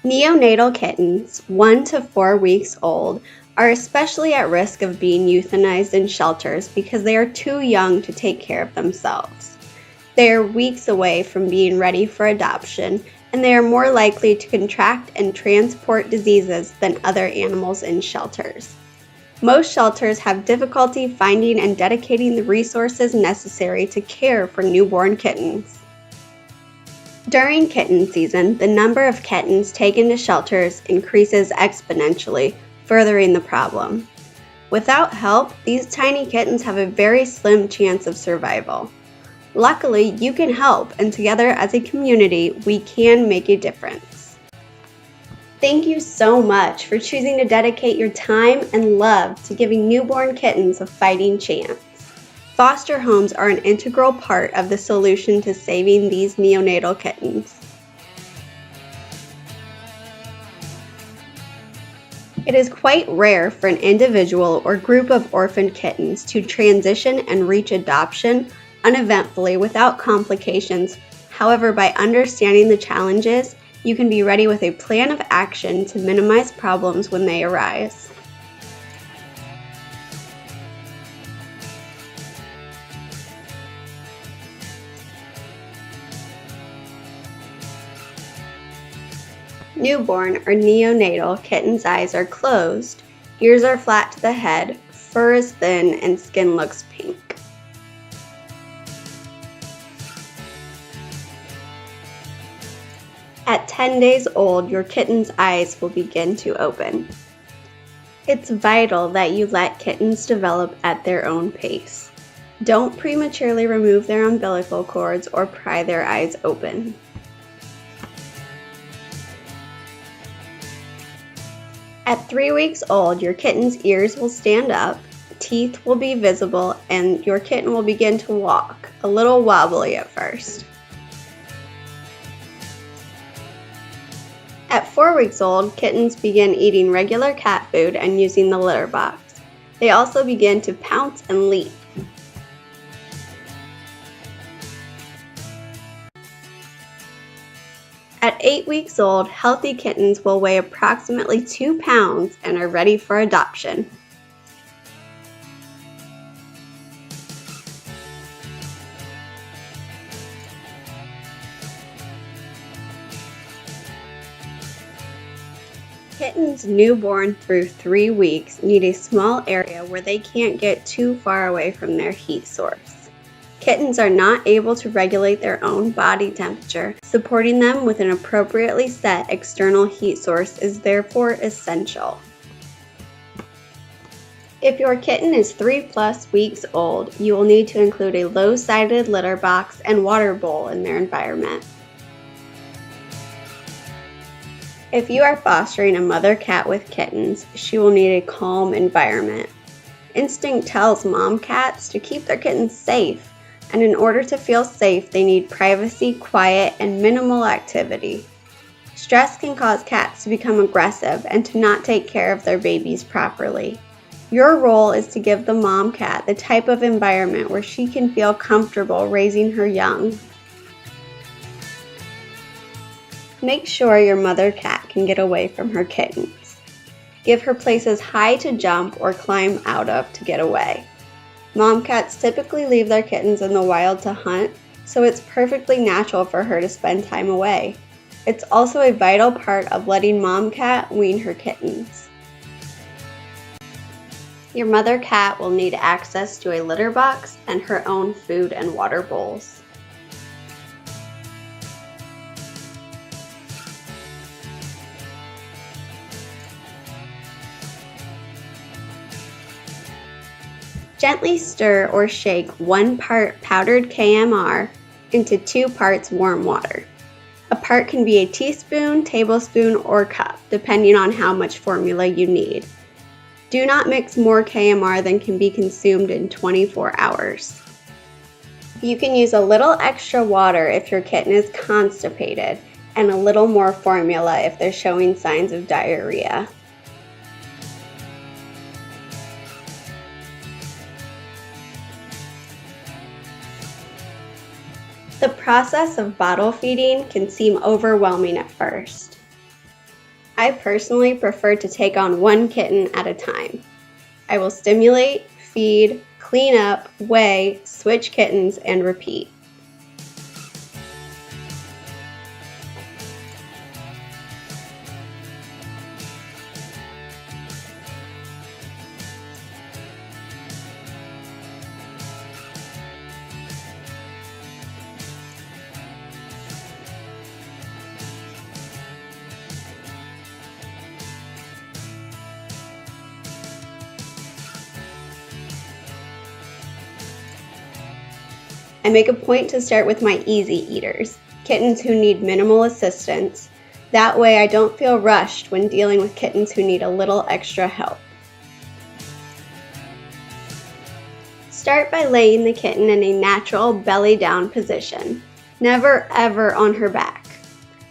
Neonatal kittens, 1 to 4 weeks old, are especially at risk of being euthanized in shelters because they are too young to take care of themselves. They are weeks away from being ready for adoption, and they are more likely to contract and transport diseases than other animals in shelters. Most shelters have difficulty finding and dedicating the resources necessary to care for newborn kittens. During kitten season, the number of kittens taken to shelters increases exponentially, furthering the problem. Without help, these tiny kittens have a very slim chance of survival. Luckily, you can help, and together as a community, we can make a difference. Thank you so much for choosing to dedicate your time and love to giving newborn kittens a fighting chance. Foster homes are an integral part of the solution to saving these neonatal kittens. It is quite rare for an individual or group of orphaned kittens to transition and reach adoption uneventfully without complications. However, by understanding the challenges, you can be ready with a plan of action to minimize problems when they arise. Newborn or neonatal kittens' eyes are closed, ears are flat to the head, fur is thin, and skin looks pink. At 10 days old, your kitten's eyes will begin to open. It's vital that you let kittens develop at their own pace. Don't prematurely remove their umbilical cords or pry their eyes open. At 3 weeks old, your kitten's ears will stand up, teeth will be visible, and your kitten will begin to walk, a little wobbly at first. At 4 weeks old, kittens begin eating regular cat food and using the litter box. They also begin to pounce and leap. At 8 weeks old, healthy kittens will weigh approximately 2 pounds and are ready for adoption. Kittens newborn through 3 weeks need a small area where they can't get too far away from their heat source. Kittens are not able to regulate their own body temperature. Supporting them with an appropriately set external heat source is therefore essential. If your kitten is 3+ weeks old, you will need to include a low-sided litter box and water bowl in their environment. If you are fostering a mother cat with kittens, she will need a calm environment. Instinct tells mom cats to keep their kittens safe, and in order to feel safe, they need privacy, quiet, and minimal activity. Stress can cause cats to become aggressive and to not take care of their babies properly. Your role is to give the mom cat the type of environment where she can feel comfortable raising her young. Make sure your mother cat can get away from her kittens. Give her places high to jump or climb out of to get away. Mom cats typically leave their kittens in the wild to hunt, so it's perfectly natural for her to spend time away. It's also a vital part of letting mom cat wean her kittens. Your mother cat will need access to a litter box and her own food and water bowls. Gently stir or shake 1 part powdered KMR into 2 parts warm water. A part can be a teaspoon, tablespoon, or cup, depending on how much formula you need. Do not mix more KMR than can be consumed in 24 hours. You can use a little extra water if your kitten is constipated, and a little more formula if they're showing signs of diarrhea. The process of bottle feeding can seem overwhelming at first. I personally prefer to take on one kitten at a time. I will stimulate, feed, clean up, weigh, switch kittens, and repeat. I make a point to start with my easy eaters, kittens who need minimal assistance. That way I don't feel rushed when dealing with kittens who need a little extra help. Start by laying the kitten in a natural belly down position, never ever on her back.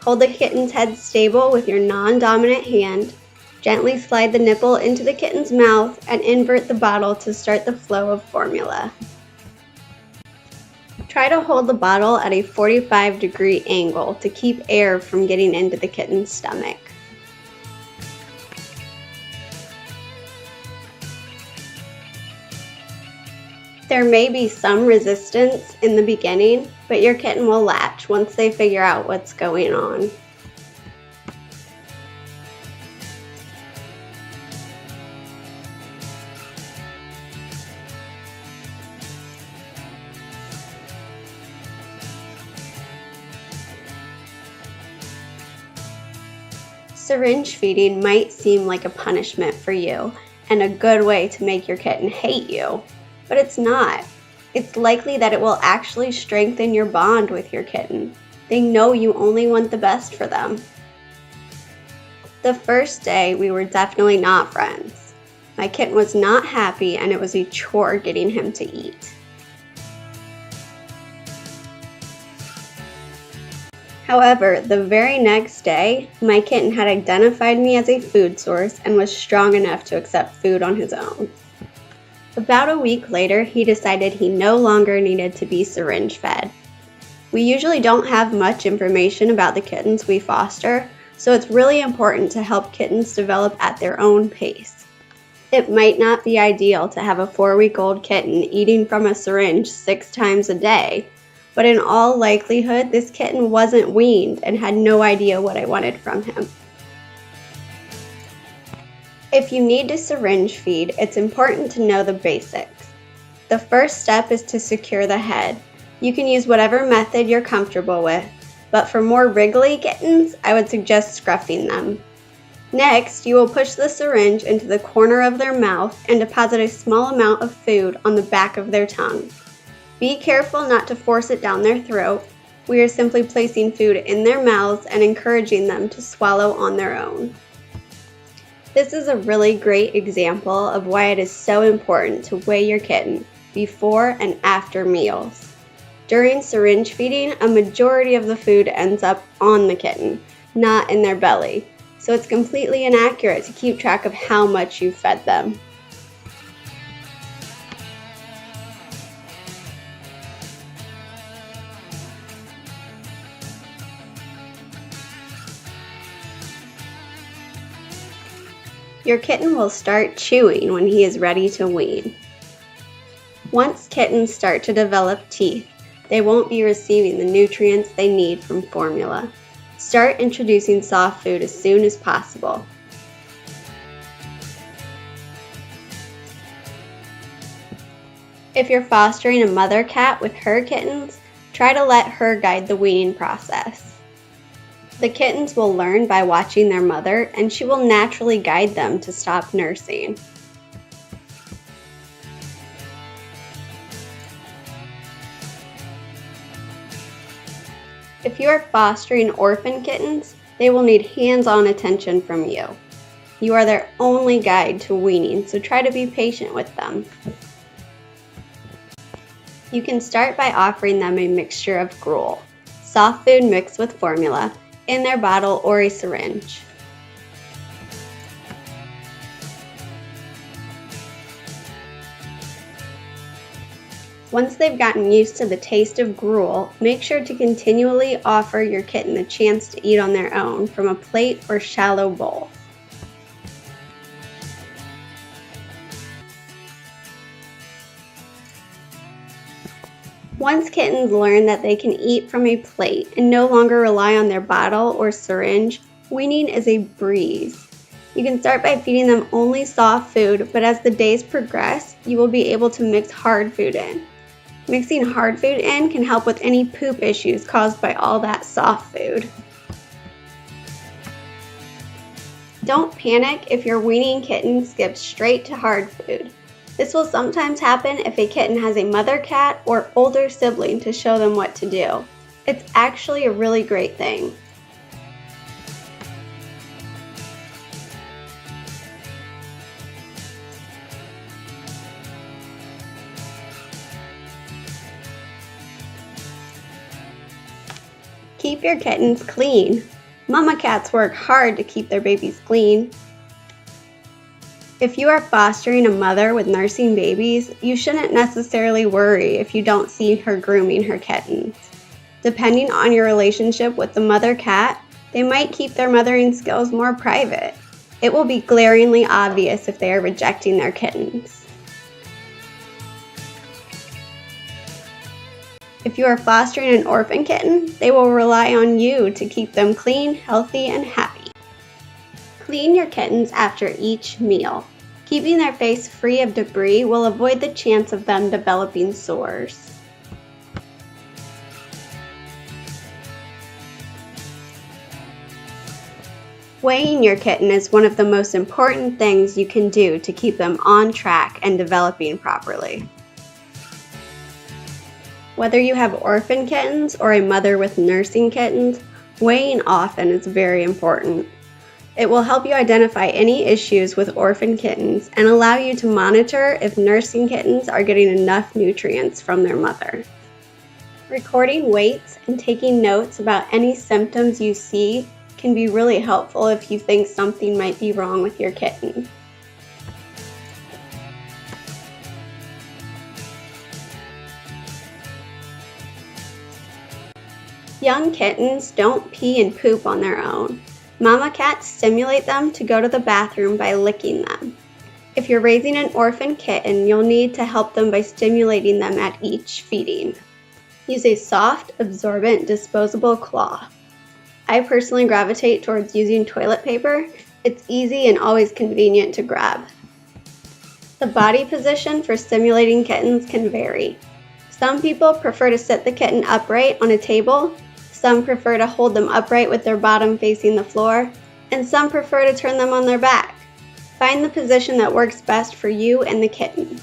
Hold the kitten's head stable with your non-dominant hand. Gently slide the nipple into the kitten's mouth and invert the bottle to start the flow of formula. Try to hold the bottle at a 45-degree angle to keep air from getting into the kitten's stomach. There may be some resistance in the beginning, but your kitten will latch once they figure out what's going on. Syringe feeding might seem like a punishment for you and a good way to make your kitten hate you, but it's not. It's likely that it will actually strengthen your bond with your kitten. They know you only want the best for them. The first day, we were definitely not friends. My kitten was not happy and it was a chore getting him to eat. However, the very next day, my kitten had identified me as a food source and was strong enough to accept food on his own. About a week later, he decided he no longer needed to be syringe fed. We usually don't have much information about the kittens we foster, so it's really important to help kittens develop at their own pace. It might not be ideal to have a 4-week-old kitten eating from a syringe 6 times a day, but in all likelihood, this kitten wasn't weaned and had no idea what I wanted from him. If you need to syringe feed, it's important to know the basics. The first step is to secure the head. You can use whatever method you're comfortable with, but for more wriggly kittens, I would suggest scruffing them. Next, you will push the syringe into the corner of their mouth and deposit a small amount of food on the back of their tongue. Be careful not to force it down their throat. We are simply placing food in their mouths and encouraging them to swallow on their own. This is a really great example of why it is so important to weigh your kitten before and after meals. During syringe feeding, a majority of the food ends up on the kitten, not in their belly, so it's completely inaccurate to keep track of how much you've fed them. Your kitten will start chewing when he is ready to wean. Once kittens start to develop teeth, they won't be receiving the nutrients they need from formula. Start introducing soft food as soon as possible. If you're fostering a mother cat with her kittens, try to let her guide the weaning process. The kittens will learn by watching their mother, and she will naturally guide them to stop nursing. If you are fostering orphan kittens, they will need hands-on attention from you. You are their only guide to weaning, so try to be patient with them. You can start by offering them a mixture of gruel, soft food mixed with formula, in their bottle or a syringe. Once they've gotten used to the taste of gruel, make sure to continually offer your kitten the chance to eat on their own from a plate or shallow bowl. Once kittens learn that they can eat from a plate and no longer rely on their bottle or syringe, weaning is a breeze. You can start by feeding them only soft food, but as the days progress, you will be able to mix hard food in. Mixing hard food in can help with any poop issues caused by all that soft food. Don't panic if your weaning kitten skips straight to hard food. This will sometimes happen if a kitten has a mother cat or older sibling to show them what to do. It's actually a really great thing. Keep your kittens clean. Mama cats work hard to keep their babies clean. If you are fostering a mother with nursing babies, you shouldn't necessarily worry if you don't see her grooming her kittens. Depending on your relationship with the mother cat, they might keep their mothering skills more private. It will be glaringly obvious if they are rejecting their kittens. If you are fostering an orphan kitten, they will rely on you to keep them clean, healthy, and happy. Clean your kittens after each meal. Keeping their face free of debris will avoid the chance of them developing sores. Weighing your kitten is one of the most important things you can do to keep them on track and developing properly. Whether you have orphan kittens or a mother with nursing kittens, weighing often is very important. It will help you identify any issues with orphan kittens and allow you to monitor if nursing kittens are getting enough nutrients from their mother. Recording weights and taking notes about any symptoms you see can be really helpful if you think something might be wrong with your kitten. Young kittens don't pee and poop on their own. Mama cats stimulate them to go to the bathroom by licking them. If you're raising an orphan kitten, you'll need to help them by stimulating them at each feeding. Use a soft, absorbent, disposable cloth. I personally gravitate towards using toilet paper. It's easy and always convenient to grab. The body position for stimulating kittens can vary. Some people prefer to sit the kitten upright on a table. Some prefer to hold them upright with their bottom facing the floor, and some prefer to turn them on their back. Find the position that works best for you and the kitten.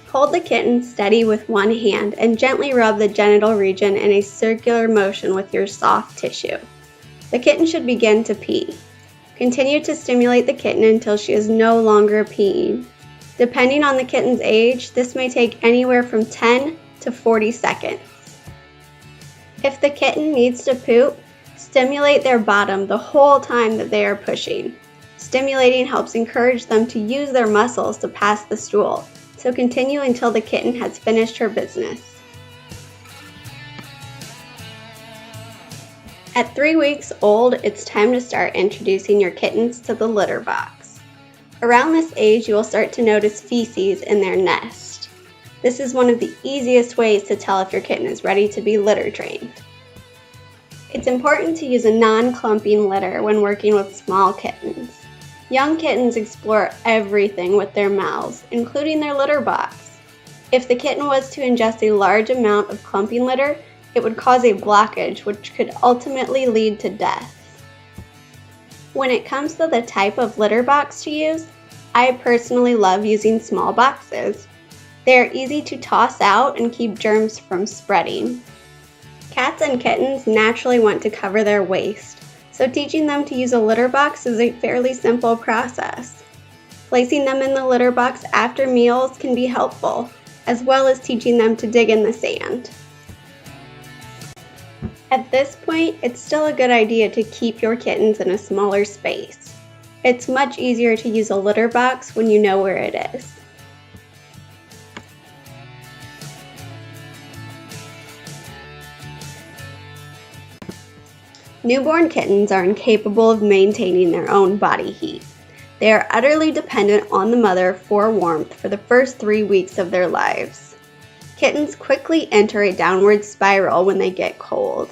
Hold the kitten steady with one hand and gently rub the genital region in a circular motion with your soft tissue. The kitten should begin to pee. Continue to stimulate the kitten until she is no longer peeing. Depending on the kitten's age, this may take anywhere from 10 to 40 seconds. If the kitten needs to poop, stimulate their bottom the whole time that they are pushing. Stimulating helps encourage them to use their muscles to pass the stool, so continue until the kitten has finished her business. At 3 weeks old, it's time to start introducing your kittens to the litter box. Around this age, you will start to notice feces in their nest. This is one of the easiest ways to tell if your kitten is ready to be litter trained. It's important to use a non-clumping litter when working with small kittens. Young kittens explore everything with their mouths, including their litter box. If the kitten was to ingest a large amount of clumping litter, it would cause a blockage which could ultimately lead to death. When it comes to the type of litter box to use, I personally love using small boxes. They are easy to toss out and keep germs from spreading. Cats and kittens naturally want to cover their waste, so teaching them to use a litter box is a fairly simple process. Placing them in the litter box after meals can be helpful, as well as teaching them to dig in the sand. At this point, it's still a good idea to keep your kittens in a smaller space. It's much easier to use a litter box when you know where it is. Newborn kittens are incapable of maintaining their own body heat. They are utterly dependent on the mother for warmth for the first 3 weeks of their lives. Kittens quickly enter a downward spiral when they get cold.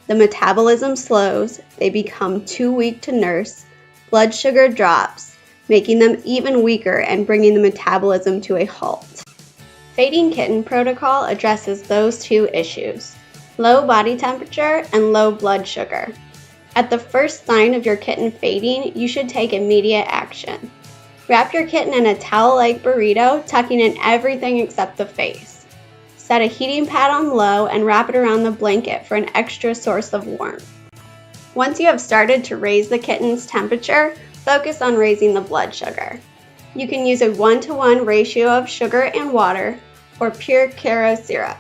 The metabolism slows, they become too weak to nurse, blood sugar drops, making them even weaker and bringing the metabolism to a halt. Fading kitten protocol addresses those two issues: low body temperature and low blood sugar. At the first sign of your kitten fading, you should take immediate action. Wrap your kitten in a towel-like burrito, tucking in everything except the face. Set a heating pad on low and wrap it around the blanket for an extra source of warmth. Once you have started to raise the kitten's temperature, focus on raising the blood sugar. You can use a 1-to-1 ratio of sugar and water or pure Caro syrup.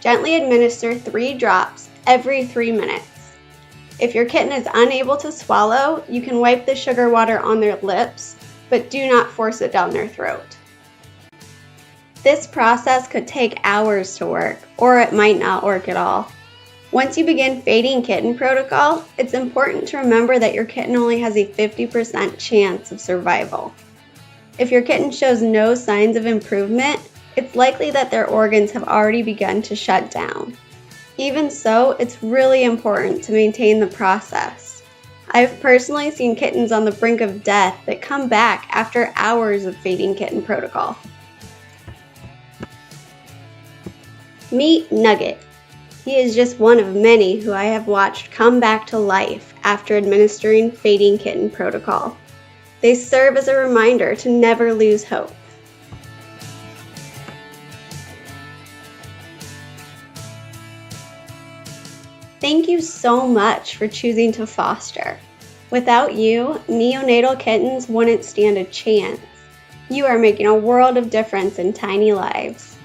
Gently administer 3 drops every 3 minutes. If your kitten is unable to swallow, you can wipe the sugar water on their lips, but do not force it down their throat. This process could take hours to work, or it might not work at all. Once you begin fading kitten protocol, it's important to remember that your kitten only has a 50% chance of survival. If your kitten shows no signs of improvement, it's likely that their organs have already begun to shut down. Even so, it's really important to maintain the process. I've personally seen kittens on the brink of death that come back after hours of fading kitten protocol. Meet Nugget. He is just one of many who I have watched come back to life after administering fading kitten protocol. They serve as a reminder to never lose hope. Thank you so much for choosing to foster. Without you, neonatal kittens wouldn't stand a chance. You are making a world of difference in tiny lives.